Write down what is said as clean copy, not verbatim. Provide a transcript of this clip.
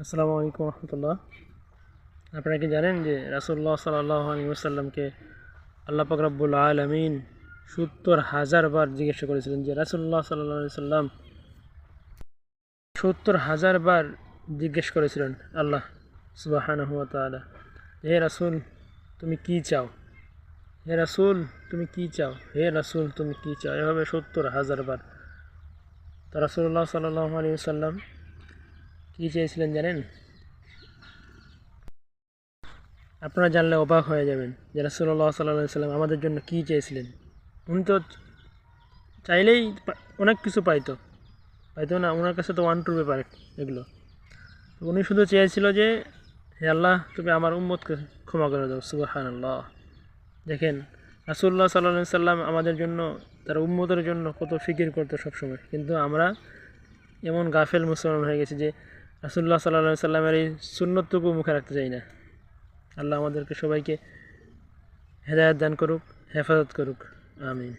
আসসালামু আলাইকুম রহমতুল্লাহ। আপনারা কি জানেন যে রাসূলুল্লাহ সাল্লাল্লাহু আলাইহি ওয়াসাল্লামকে আল্লাহ পাক রব্বুল আলামিন ৭০,০০০ বার জিজ্ঞাসা করেছিলেন যে রাসূলুল্লাহ সাল্লাল্লাহু আলাইহি ওয়াসাল্লাম ৭০,০০০ বার জিজ্ঞেস করেছিলেন আল্লাহ সুবহানাহু ওয়া তাআলা, হে রাসূল তুমি কি চাও, হে রাসূল তুমি কি চাও, হে রাসূল তুমি কি চাও, এভাবে ৭০,০০০ বার। তো রাসূলুল্লাহ সাল্লাল্লাহু আলাইহি ওয়াসাল্লাম কি চেয়েছিলেন জানেন? আপনারা জানলে অবাক হয়ে যাবেন যে রাসূলুল্লাহ সাল্লাল্লাহু আলাইহি সাল্লাম আমাদের জন্য কী চেয়েছিলেন। উনি তো চাইলেই অনেক কিছু পাইতো না, ওনার কাছে তো ওয়ান টু ব্যাপার এগুলো। উনি শুধু চেয়েছিল যে হে আল্লাহ তুমি আমার উম্মতকে ক্ষমা করে দাও। সুবহানাল্লাহ। দেখেন রাসূলুল্লাহ সাল্লাল্লাহু আলাইহি সাল্লাম আমাদের জন্য, তার উম্মতের জন্য কত ফিকির করতো সবসময়, কিন্তু আমরা এমন গাফেল মুসলমান হয়ে গেছি যে রাসূলুল্লাহ সাল্লাল্লাহু আলাইহি সাল্লামের এই সুন্নতটুকু মুখে রাখতে চাই না। আল্লাহ আমাদেরকে সবাইকে হেদায়েত দান করুক, হেফাজত করুক। আমিন।